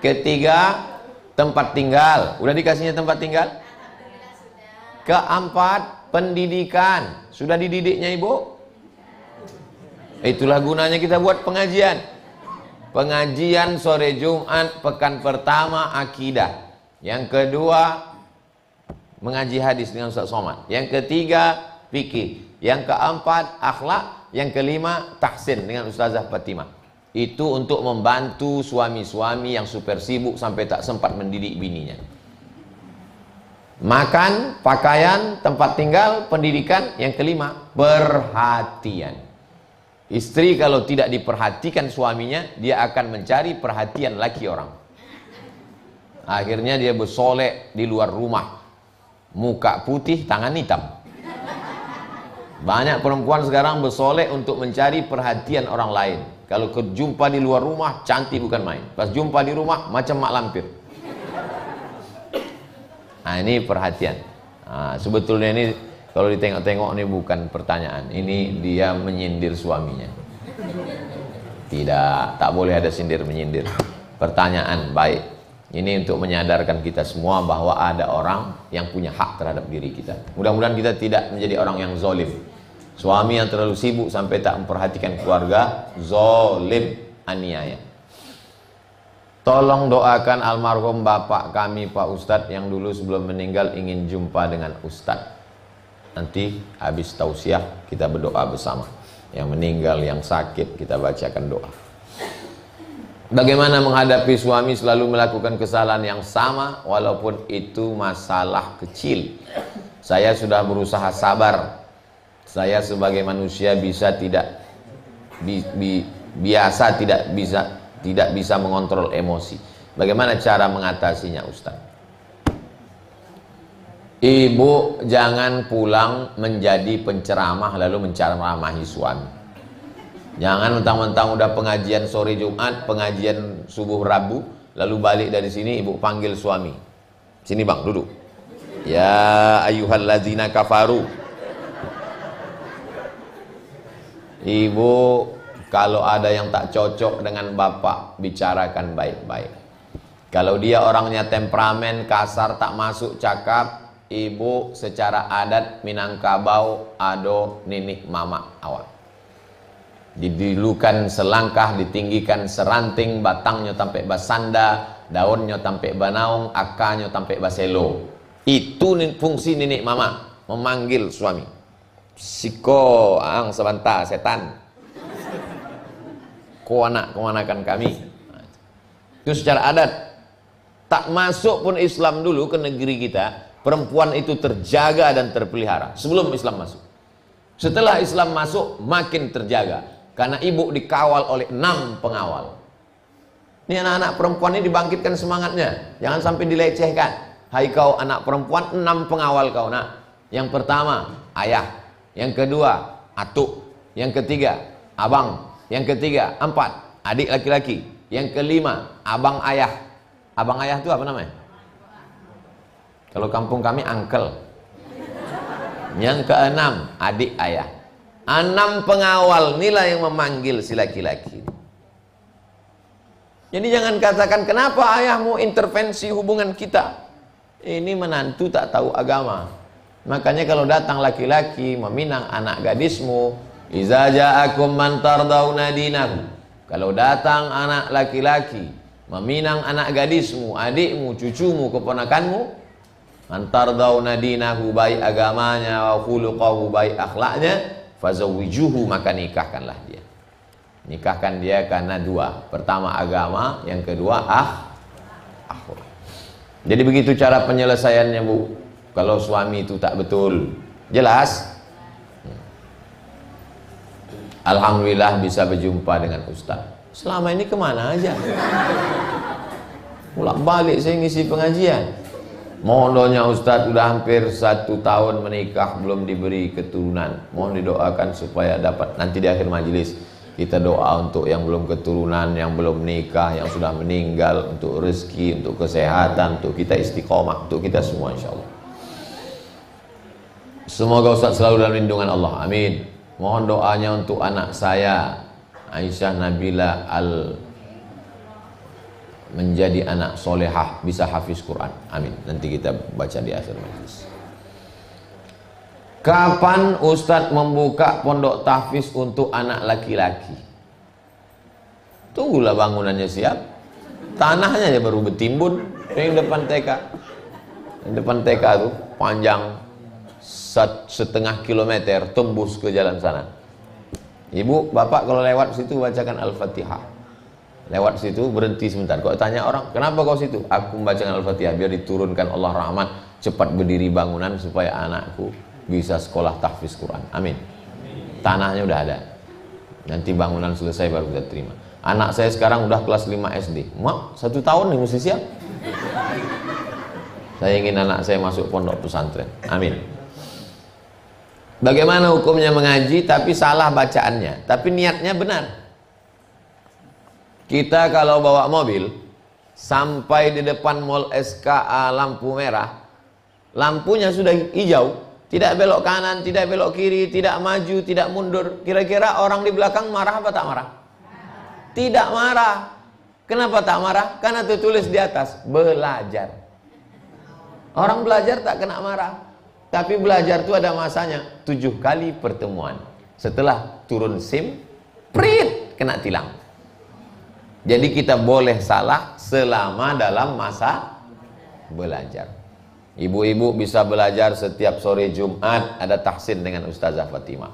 Ketiga, tempat tinggal. Udah dikasihnya tempat tinggal? Keempat, pendidikan. Sudah dididiknya ibu? Itulah gunanya kita buat pengajian. Pengajian sore Jumat, pekan pertama akidah. Yang kedua, mengaji hadis dengan Ustaz Somad. Yang ketiga, fikih. Yang keempat, akhlak. Yang kelima, tahsin dengan Ustazah Fatimah. Itu untuk membantu suami-suami yang super sibuk sampai tak sempat mendidik bininya. Makan, pakaian, tempat tinggal, pendidikan. Yang kelima, perhatian. Istri kalau tidak diperhatikan suaminya, dia akan mencari perhatian laki orang. Akhirnya dia bersolek di luar rumah, muka putih, tangan hitam. Banyak perempuan sekarang bersolek untuk mencari perhatian orang lain. Kalau jumpa di luar rumah, cantik bukan main. Pas jumpa di rumah, macam mak lampir. Nah, ini perhatian. Nah, sebetulnya ini kalau ditengok-tengok ini bukan pertanyaan. Ini dia menyindir suaminya. Tidak, tak boleh ada sindir menyindir. Pertanyaan baik. Ini untuk menyadarkan kita semua bahwa ada orang yang punya hak terhadap diri kita. Mudah-mudahan kita tidak menjadi orang yang zalim. Suami yang terlalu sibuk sampai tak memperhatikan keluarga, zalim, aniaya. Tolong doakan almarhum bapak kami Pak Ustadz yang dulu sebelum meninggal ingin jumpa dengan Ustadz. Nanti habis tausiah kita berdoa bersama. Yang meninggal, yang sakit kita bacakan doa. Bagaimana menghadapi suami selalu melakukan kesalahan yang sama walaupun itu masalah kecil? Saya sudah berusaha sabar. Saya sebagai manusia bisa tidak tidak bisa mengontrol emosi. Bagaimana cara mengatasinya, Ustaz? Ibu jangan pulang menjadi penceramah lalu menceramahi suami. Jangan mentang-mentang udah pengajian sore Jumat, pengajian subuh Rabu, lalu balik dari sini ibu panggil suami. Sini bang, duduk. Ya ayyuhalladzina kafaru. Ibu, kalau ada yang tak cocok dengan bapak, bicarakan baik-baik. Kalau dia orangnya temperamen, kasar, tak masuk cakap, ibu secara adat Minangkabau ado ninik mama awak. Didilukan selangkah, ditinggikan seranting, batangnya sampai basanda, daunnya sampai banaung, akarnya sampai baselo. Itu fungsi nenek mama, memanggil suami. Siko ang sebentar setan. Ko anak kemanakan kami. Itu secara adat. Tak masuk pun Islam dulu ke negeri kita, perempuan itu terjaga dan terpelihara sebelum Islam masuk. Setelah Islam masuk makin terjaga. Karena ibu dikawal oleh 6 pengawal. Ini anak-anak perempuan ini dibangkitkan semangatnya. Jangan sampai dilecehkan. Hai kau anak perempuan, 6 pengawal kau nak. Yang pertama, ayah. Yang kedua, atuk. Yang ketiga, abang. Yang ketiga, 4, adik laki-laki. Yang kelima, abang ayah. Abang ayah itu apa namanya? Kalau kampung kami, uncle. Yang keenam, adik ayah. 6 pengawal inilah yang memanggil si laki-laki. Jadi jangan katakan kenapa ayahmu intervensi hubungan kita. Ini menantu tak tahu agama. Makanya kalau datang laki-laki meminang anak gadismu, iza ja'akum man tardawna dinahu. Kalau datang anak laki-laki meminang anak gadismu, adikmu, cucumu, keponakanmu, man tardawna dinahu, baik agamanya, wa khuluqahu, baik akhlaknya, fazawijuhu, maka nikahkanlah dia. Nikahkan dia karena 2. Pertama agama, yang kedua akhlak. Jadi begitu cara penyelesaiannya, Bu. Kalau suami itu tak betul. Jelas? Alhamdulillah bisa berjumpa dengan Ustaz. Selama ini kemana aja? Pulang balik saya ngisi pengajian. Mohon doanya Ustadz, udah hampir 1 tahun menikah belum diberi keturunan. Mohon didoakan supaya dapat. Nanti di akhir majelis kita doa untuk yang belum keturunan, yang belum nikah, yang sudah meninggal, untuk rezeki, untuk kesehatan, untuk kita istiqomah, untuk kita semua insya Allah. Semoga Ustadz selalu dalam lindungan Allah, amin. Mohon doanya untuk anak saya Aisyah Nabila menjadi anak solehah, bisa hafiz Quran, amin. Nanti kita baca di akhir majelis. Kapan Ustadz membuka pondok tahfiz untuk anak laki-laki? Tunggulah bangunannya siap. Tanahnya aja baru bertimbun. Yang depan TK. Yang depan TK itu panjang 1,5 kilometer tembus ke jalan sana. Ibu, bapak kalau lewat situ bacakan Al-Fatihah. Lewat situ berhenti sebentar. Kok tanya orang, kenapa kau situ? Aku membacakan Al-Fatihah biar diturunkan Allah rahmat, cepat berdiri bangunan supaya anakku bisa sekolah tahfiz Quran. Amin. Tanahnya udah ada. Nanti bangunan selesai baru kita terima. Anak saya sekarang udah kelas 5 SD. Mak, 1 tahun nih mesti siap. Saya ingin anak saya masuk pondok pesantren. Amin. Bagaimana hukumnya mengaji tapi salah bacaannya, tapi niatnya benar? Kita kalau bawa mobil sampai di depan mall SKA lampu merah, lampunya sudah hijau, tidak belok kanan, tidak belok kiri, tidak maju, tidak mundur. Kira-kira orang di belakang marah apa tak marah? Tidak marah. Kenapa tak marah? Karena tertulis di atas, belajar. Orang belajar tak kena marah. Tapi belajar itu ada masanya, 7 kali pertemuan. Setelah turun SIM, prit, kena tilang. Jadi kita boleh salah selama dalam masa belajar. Ibu-ibu bisa belajar setiap sore Jumat, ada tahsin dengan Ustazah Fatimah.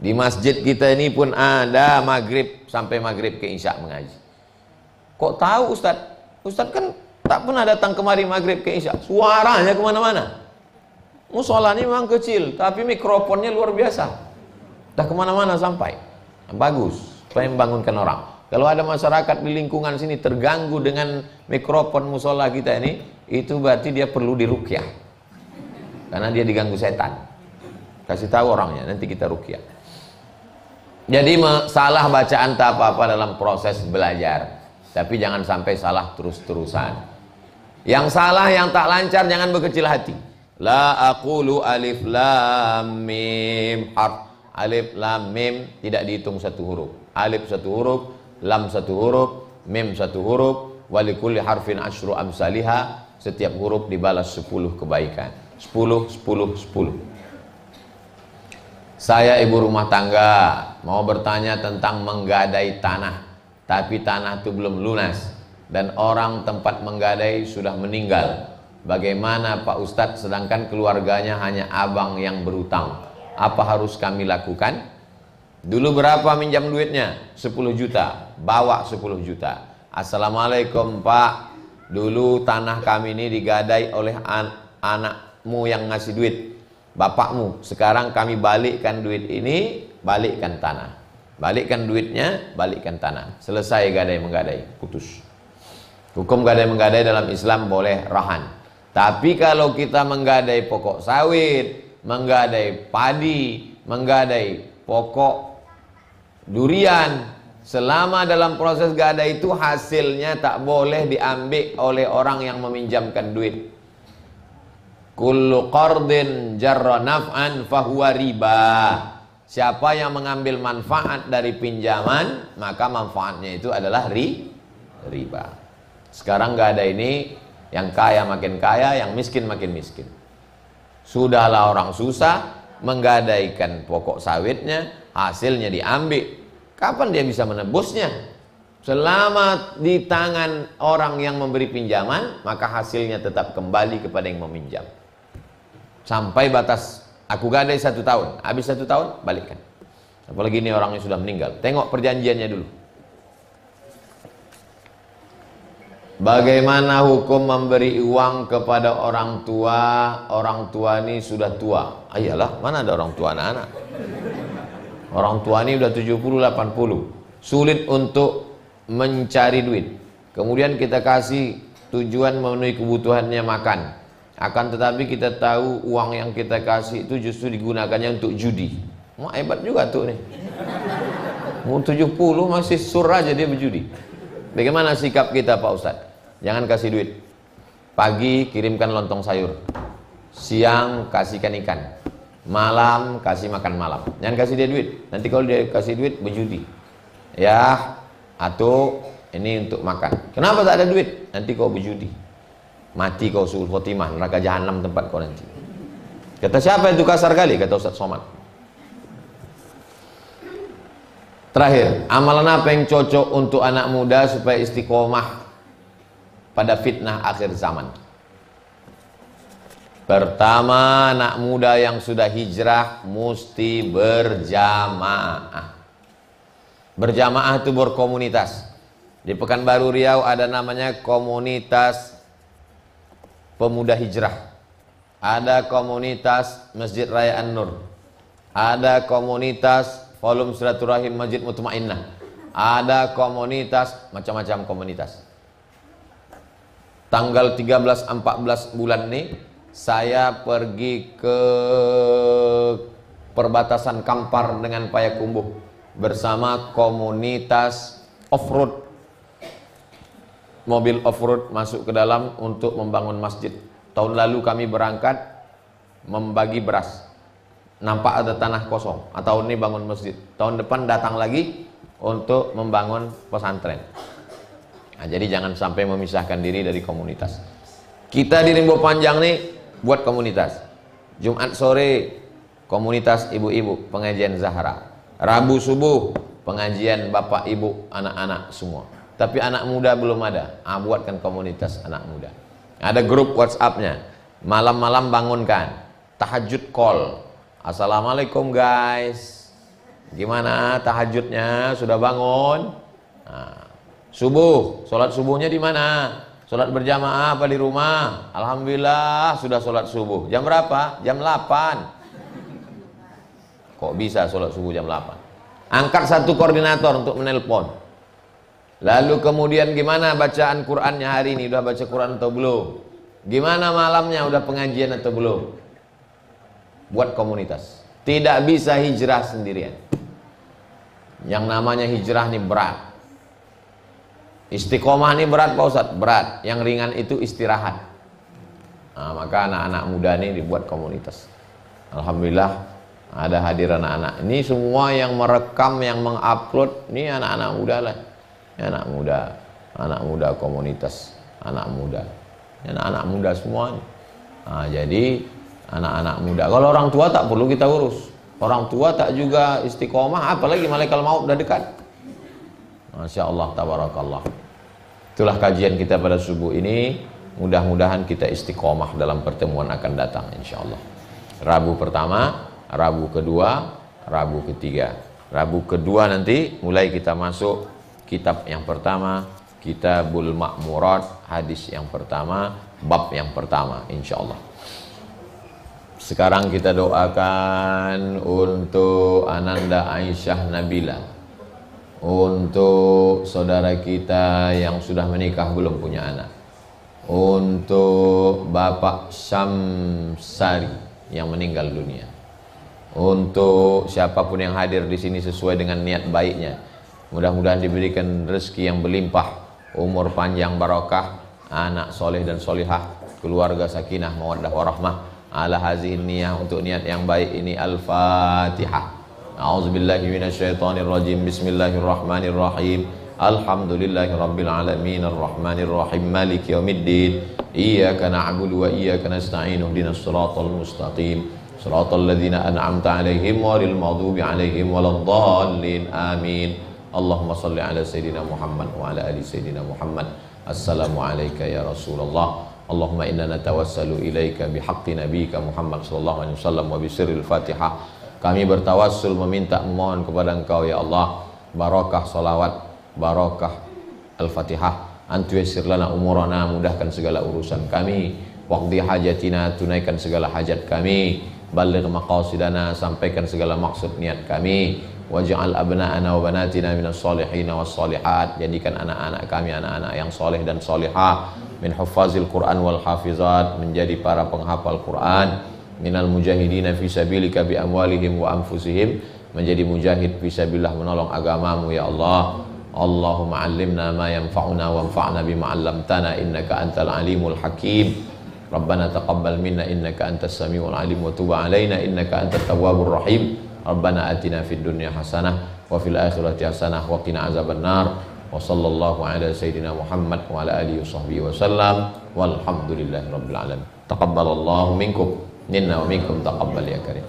Di masjid kita ini pun ada maghrib sampai maghrib ke isya mengaji. Kok tahu Ustadz? Ustadz kan tak pernah datang kemari maghrib ke isya. Suaranya kemana-mana. Musola ini memang kecil, tapi mikrofonnya luar biasa. Dah kemana-mana sampai. Bagus, supaya membangunkan orang. Kalau ada masyarakat di lingkungan sini terganggu dengan mikrofon musola kita ini, itu berarti dia perlu diruqyah. Karena dia diganggu setan. Kasih tahu orangnya, nanti kita ruqyah. Jadi salah bacaan tak apa-apa dalam proses belajar. Tapi jangan sampai salah terus-terusan. Yang salah, yang tak lancar, jangan berkecil hati. La aqulu alif lam mim harf. Alif lam mim tidak dihitung 1 huruf. Alif 1 huruf, lam 1 huruf, mim 1 huruf, walikulli harfin asyru amsaliha. Setiap huruf dibalas 10 kebaikan. 10, 10, 10. Saya ibu rumah tangga mau bertanya tentang menggadai tanah, tapi tanah itu belum lunas dan orang tempat menggadai sudah meninggal. Bagaimana Pak Ustadz, sedangkan keluarganya hanya abang yang berutang? Apa harus kami lakukan? Dulu berapa minjam duitnya? 10 juta. Bawa 10 juta. Assalamualaikum Pak. Dulu tanah kami ini digadai oleh anakmu yang ngasih duit. Bapakmu. Sekarang kami balikkan duit ini, balikkan tanah. Balikkan duitnya, balikkan tanah. Selesai gadai-menggadai. Putus. Hukum gadai-menggadai dalam Islam boleh rahan. Tapi kalau kita menggadai pokok sawit, menggadai padi, menggadai pokok durian, selama dalam proses gadai itu hasilnya tak boleh diambil oleh orang yang meminjamkan duit. Kullu qardin jarra naf'an fahuwa riba. Siapa yang mengambil manfaat dari pinjaman, maka manfaatnya itu adalah riba. Sekarang gadai ini yang kaya makin kaya, yang miskin makin miskin. Sudahlah orang susah menggadaikan pokok sawitnya, hasilnya diambil. Kapan dia bisa menebusnya? Selama di tangan orang yang memberi pinjaman, maka hasilnya tetap kembali kepada yang meminjam. Sampai batas, aku gadai 1 tahun, habis 1 tahun, balikkan. Apalagi ini orangnya sudah meninggal. Tengok perjanjiannya dulu. Bagaimana hukum memberi uang kepada orang tua? Orang tua ini sudah tua. Ayalah, mana ada orang tua anak-anak? Orang tua ini udah 70-80. Sulit untuk mencari duit. Kemudian kita kasih tujuan memenuhi kebutuhannya makan. Akan tetapi kita tahu uang yang kita kasih itu justru digunakannya untuk judi. Wah, hebat juga tuh nih. Mau 70 masih sur aja dia berjudi. Bagaimana sikap kita Pak Ustadz? Jangan kasih duit. Pagi kirimkan lontong sayur, siang kasihkan ikan, malam kasih makan malam. Jangan kasih dia duit. Nanti kalau dia kasih duit berjudi. Ya, atau ini untuk makan. Kenapa tak ada duit? Nanti kau berjudi. Mati kau suul khotimah, neraka jahanam tempat kau nanti. Kata siapa itu kasar kali? Kata Ustaz Somad. Terakhir, amalan apa yang cocok untuk anak muda supaya istiqomah pada fitnah akhir zaman? Pertama, anak muda yang sudah hijrah mesti berjamaah. Berjamaah itu berkomunitas. Di Pekanbaru Riau ada namanya komunitas pemuda hijrah. Ada komunitas Masjid Raya An-Nur. Ada komunitas Forum Silaturahim Masjid Mutmainnah. Ada komunitas, macam-macam komunitas. Tanggal 13-14 bulan ini saya pergi ke perbatasan Kampar dengan Payakumbuh bersama komunitas off-road. Mobil off-road masuk ke dalam untuk membangun masjid. Tahun lalu kami berangkat membagi beras. Nampak ada tanah kosong. Tahun ini bangun masjid. Tahun depan datang lagi untuk membangun pesantren. Nah, jadi jangan sampai memisahkan diri dari komunitas. Kita di Rimbo Panjang nih buat komunitas. Jumat sore komunitas ibu-ibu pengajian Zahra. Rabu subuh pengajian bapak ibu anak-anak semua. Tapi anak muda belum ada. Buatkan komunitas anak muda. Ada grup WhatsApp-nya. Malam-malam bangunkan. Tahajud call. Assalamualaikum guys. Gimana tahajudnya? Sudah bangun? Nah, subuh. Sholat subuhnya di mana? Sholat berjamaah apa di rumah? Alhamdulillah sudah sholat subuh. Jam berapa? Jam 8. Kok bisa sholat subuh jam 8? Angkat satu koordinator untuk menelpon. Lalu kemudian gimana bacaan Qur'annya hari ini? Udah baca Qur'an atau belum? Gimana malamnya? Udah pengajian atau belum? Buat komunitas. Tidak bisa hijrah sendirian. Yang namanya hijrah ini berat. Istiqomah ini berat Pak Ustadz? Berat. Yang ringan itu istirahat. Nah, maka anak-anak muda ini dibuat komunitas. Alhamdulillah ada hadir anak-anak. Ini semua yang merekam, yang mengupload, ini anak-anak muda lah. Anak muda komunitas, anak muda semua. Nah, jadi anak-anak muda. Kalau orang tua tak perlu kita urus. Orang tua tak juga istiqomah, apalagi malaikat maut udah dekat. Masya Allah, tabarakallah. Itulah kajian kita pada subuh ini. Mudah-mudahan kita istiqomah dalam pertemuan akan datang, insya Allah. Rabu pertama, Rabu kedua, Rabu ketiga. Rabu kedua nanti mulai kita masuk kitab yang pertama, Kitabul Ma'murat, hadis yang pertama, bab yang pertama, insya Allah. Sekarang kita doakan untuk Ananda Aisyah Nabila, untuk saudara kita yang sudah menikah belum punya anak, untuk Bapak Syamsari yang meninggal dunia, untuk siapapun yang hadir di sini sesuai dengan niat baiknya. Mudah-mudahan diberikan rezeki yang berlimpah, umur panjang barokah, anak soleh dan solihah, keluarga sakinah mawaddah warahmah. Ala hazihin niyah, untuk niat yang baik ini. Al-Fatihah. A'udzubillahi minasyaitonirrajim. Bismillahirrahmanirrahim. Alhamdulillahirabbil alamin arrahmanir rahim maliki yaumiddin. Iyyaka na'budu wa iyyaka nasta'in. Ihdinas siratal mustaqim. Siratal ladzina an'amta 'alaihim ghairil maghdubi 'alaihim waladdallin. Amin. Allahumma salli ala Sayyidina Muhammad wa ala ali Sayyidina Muhammad. Assalamualaikum ya Rasulullah. Allahumma inna natawassalu ilaika bihaqqi nabiyika Muhammad sallallahu alaihi wasallam wa bisirril Fatihah. Kami bertawassul meminta memohon kepada Engkau ya Allah barakah salawat, barakah Al-Fatihah. Antu yassir lana umurana, mudahkan segala urusan kami. Waqdi hajatina, tunaikan segala hajat kami. Balligh maqasidana, sampaikan segala maksud niat kami. Waj'al abna'ana wa banatina minas solihin was solihat, jadikan anak-anak kami anak-anak yang soleh dan solihah. min huffazil Quran wal hafizat, menjadi para penghafal Quran, minal mujahidina fi sabilika bi amwalihim wa anfusihim, menjadi mujahid fisabilillah menolong agamamu ya Allah. Allahumma 'allimna ma yanfa'una wanfa'na bima 'allamtana innaka antal alimul hakim. Rabbana taqabbal minna innaka antas samiul alim wa tub 'alaina innaka antat tawwabur rahim. Rabbana atina fid dunya hasanah wa fil akhirati hasanah wa qina azabannar. Wa sallallahu ala sayyidina Muhammad wa ala alihi washabbihi wasallam walhamdulillahi rabbil alamin. Taqabbalallahu minkum minna wa minkum taqabbal ya karim.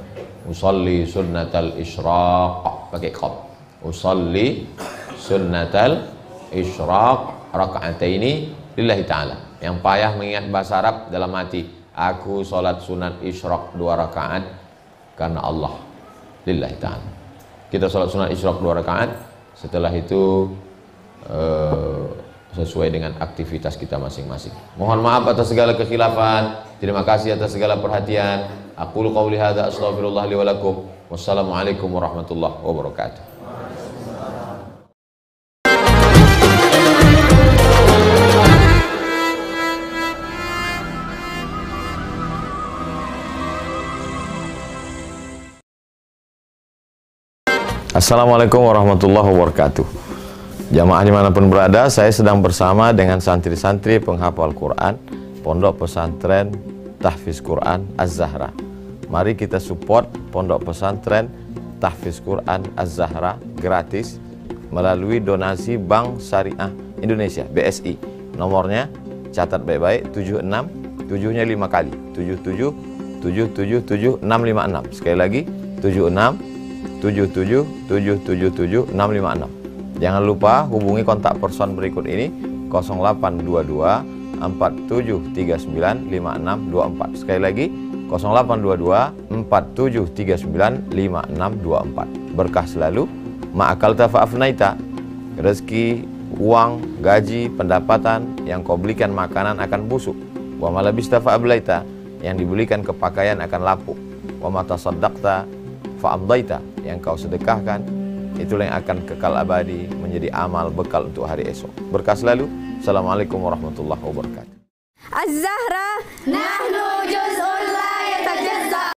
Usalli sunnatal isyraq pakai qaf. Usalli sunnatal isyraq raka'ataini lillahi ta'ala. Yang payah mengingat bahasa Arab dalam hati, aku salat sunat isyraq 2 rakaat karena Allah, lillahi ta'ala. Kita salat sunat isyraq 2 rakaat, setelah itu sesuai dengan aktivitas kita masing-masing. Mohon maaf atas segala kekhilafan. Terima kasih atas segala perhatian. Aqulu qauli hadza astaghfirullah li wa lakum. Wassalamualaikum warahmatullahi wabarakatuh. Assalamualaikum warahmatullahi wabarakatuh. Jamaah dimanapun berada, saya sedang bersama dengan santri-santri penghafal Quran Pondok Pesantren Tahfiz Quran Az-Zahra. Mari kita support Pondok Pesantren Tahfiz Quran Az-Zahra gratis melalui donasi Bank Syariah Indonesia (BSI). Nomornya catat baik-baik, 76 7-nya 5 kali, 77 777 656. Sekali lagi 76 77 777 656. Jangan lupa hubungi kontak person berikut ini 0822 4739 5624. Sekali lagi 0822 4739 5624. Berkah selalu, ma'akalta fa'afnaita. Rezeki, uang, gaji, pendapatan yang kau belikan makanan akan busuk. Wa malabista fa'ablaita, yang dibelikan kepakaian akan lapuk. Wa mata saddaqta fa'amdaita, yang kau sedekahkan itulah yang akan kekal abadi, menjadi amal bekal untuk hari esok. Berkah selalu. Assalamualaikum warahmatullahi wabarakatuh. Az-Zahra nahnu juz